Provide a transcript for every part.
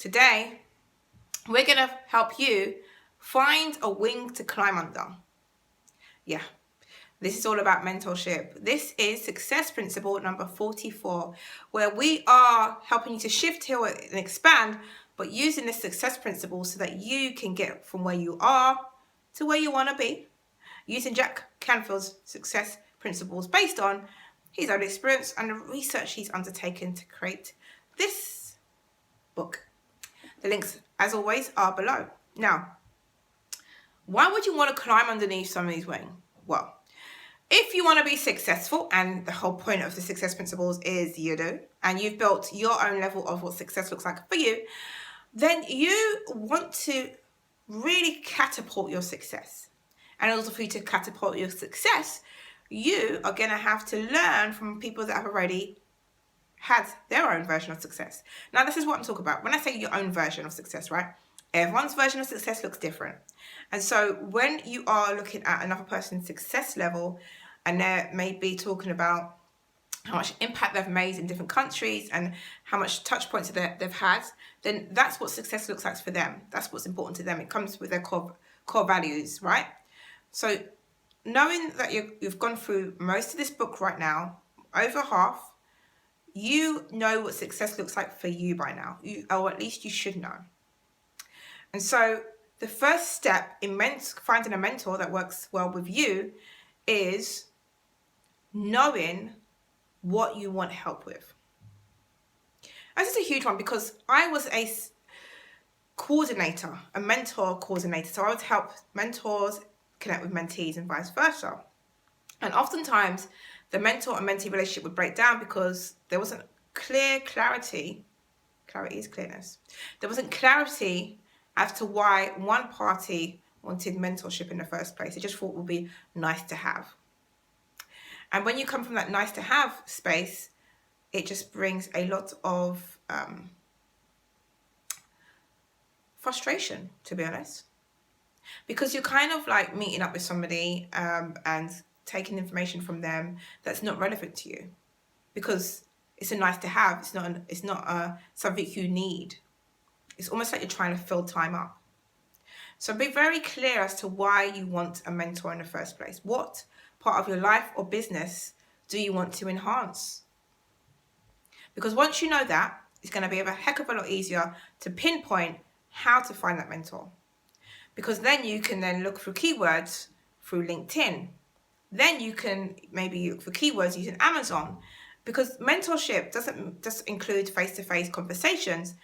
Today, we're going to help you find a wing to climb under. Yeah, this is all about mentorship. This is success principle number 44, where we are helping you to shift, heal, and expand, but using this success principle so that you can get from where you are to where you want to be, using Jack Canfield's success principles based on his own experience and the research he's undertaken to create this book. The links, as always, are below. Now, why would you want to climb underneath somebody's wing? Well, if you want to be successful, and the whole point of the success principles is you do, and you've built your own level of what success looks like for you, then you want to really catapult your success. And in order for you to catapult your success, you are going to have to learn from people that have already had their own version of success. Now, this is what I'm talking about. When I say your own version of success, right? Everyone's version of success looks different. And so when you are looking at another person's success level, and they may be talking about how much impact they've made in different countries and how much touch points they've had, then that's what success looks like for them. That's what's important to them. It comes with their core values, right? So knowing that you've gone through most of this book right now, over half, you know what success looks like for you by now, or at least you should know. And so the first step in finding a mentor that works well with you is knowing what you want help with. This is a huge one because I was a coordinator, a mentor coordinator. So I would help mentors connect with mentees and vice versa. And oftentimes the mentor and mentee relationship would break down because there wasn't clarity. Clarity is clearness. There wasn't clarity as to why one party wanted mentorship in the first place. They just thought it would be nice to have. And when you come from that nice to have space, it just brings a lot of frustration, to be honest. Because you're kind of like meeting up with somebody and taking information from them that's not relevant to you. Because it's a nice to have, it's not something you need. It's almost like you're trying to fill time up. So be very clear as to why you want a mentor in the first place. What part of your life or business do you want to enhance? Because once you know that, it's going to be a heck of a lot easier to pinpoint how to find that mentor. Because then you can then look for keywords through LinkedIn. Then you can maybe look for keywords using Amazon. Because mentorship doesn't just include face-to-face conversations.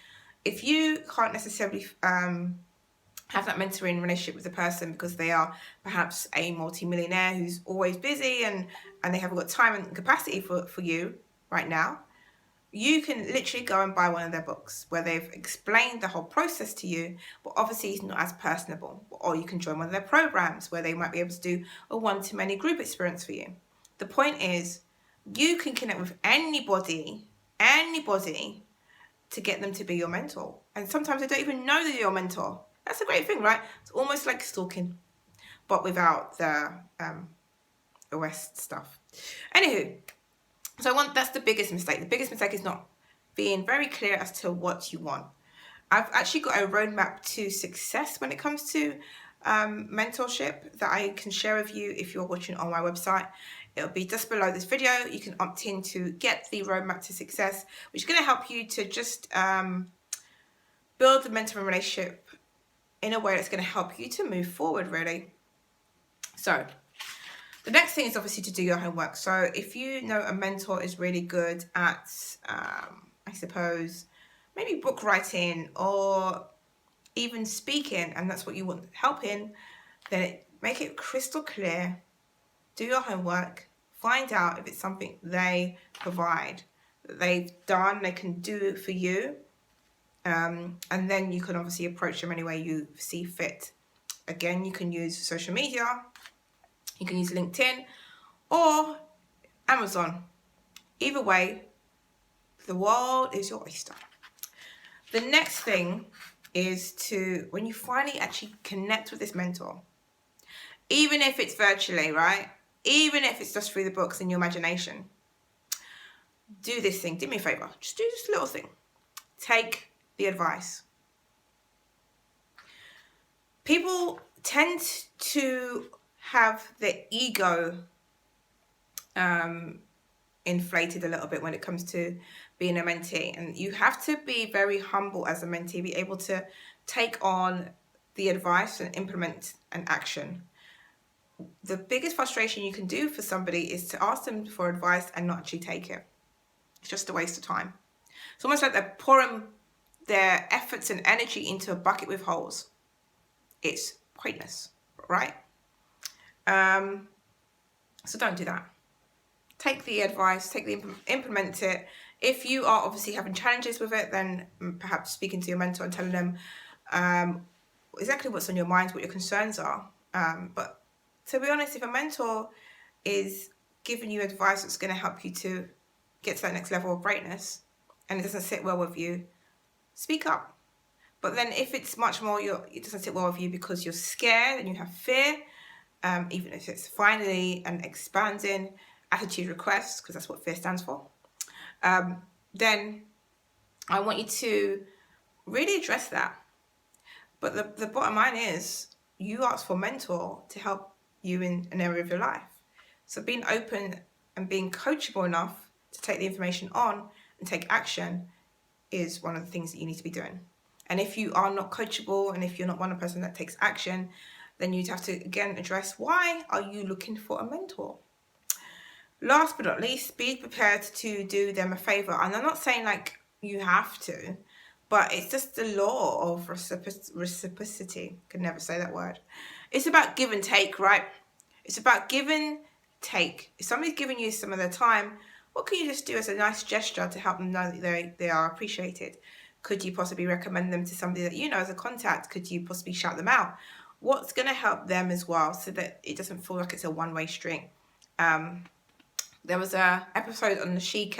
If you can't necessarily have that mentoring relationship with the person because they are perhaps a multi-millionaire who's always busy and they haven't got time and capacity for you right now, you can literally go and buy one of their books where they've explained the whole process to you, but obviously it's not as personable. Or you can join one of their programs where they might be able to do a one-to-many group experience for you. The point is, you can connect with anybody to get them to be your mentor. And sometimes they don't even know that you're your mentor. That's a great thing, right? It's almost like stalking, but without the OS stuff. Anywho, so that's the biggest mistake. The biggest mistake is not being very clear as to what you want. I've actually got a roadmap to success when it comes to mentorship that I can share with you if you're watching on my website. It'll be just below this video. You can opt in to get the roadmap to success, which is going to help you to just build the mentoring relationship in a way that's going to help you to move forward, really. So the next thing is obviously to do your homework. So if you know a mentor is really good at, I suppose, maybe book writing or even speaking, and that's what you want help in, then make it crystal clear. Do your homework. Find out if it's something they provide, that they've done, they can do it for you. And then you can obviously approach them any way you see fit. Again, you can use social media. You can use LinkedIn or Amazon. Either way, the world is your oyster. The next thing is when you finally actually connect with this mentor, even if it's virtually, right? Even if it's just through the books and your imagination, do this thing. Do me a favor. Just do this little thing. Take the advice. People tend to have their ego inflated a little bit when it comes to being a mentee, and you have to be very humble as a mentee, be able to take on the advice and implement an action. The biggest frustration you can do for somebody is to ask them for advice and not actually take it. It's just a waste of time. It's almost like they're pouring their efforts and energy into a bucket with holes. It's pointless, right? So don't do that. Take the advice, implement it. If you are obviously having challenges with it, then perhaps speaking to your mentor and telling them exactly what's on your mind, what your concerns are. But to be honest, if a mentor is giving you advice that's going to help you to get to that next level of greatness and it doesn't sit well with you, speak up. But then if it's much more, it doesn't sit well with you because you're scared and you have fear, even if it's finally an expanding attitude request, because that's what fear stands for, then I want you to really address that. But the bottom line is, you ask for a mentor to help you in an area of your life. So being open and being coachable enough to take the information on and take action is one of the things that you need to be doing. And if you are not coachable and if you're not one person that takes action, then you'd have to again address, why are you looking for a mentor? Last but not least, be prepared to do them a favor. And I'm not saying like you have to, but it's just the law of reciprocity. Could never say that word. It's about give and take, right? It's about give and take. If somebody's giving you some of their time, what can you just do as a nice gesture to help them know that they are appreciated? Could you possibly recommend them to somebody that you know as a contact? Could you possibly shout them out? What's going to help them as well so that it doesn't feel like it's a one-way street? There was a episode on the S.H.E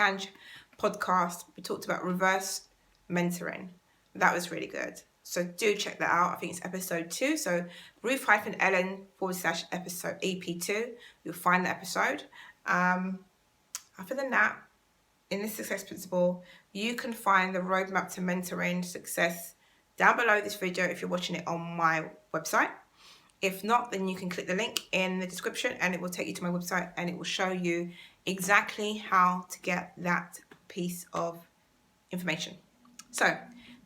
podcast. We talked about reverse mentoring. That was really good. So do check that out. I think it's episode 2. So Ruth-Ellen/episode EP2. You'll find the episode. Other than that, in the Success Principle, you can find the roadmap to mentoring success down below this video if you're watching it on my website. If not, then you can click the link in the description and it will take you to my website and it will show you exactly how to get that piece of information. So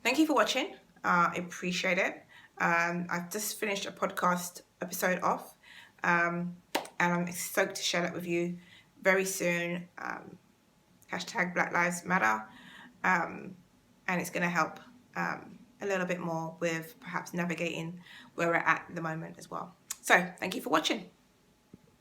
thank you for watching. I appreciate it. I've just finished a podcast episode off and I'm stoked to share that with you very soon. Hashtag Black Lives Matter. And it's going to help a little bit more with perhaps navigating where we're at the moment as well. So thank you for watching.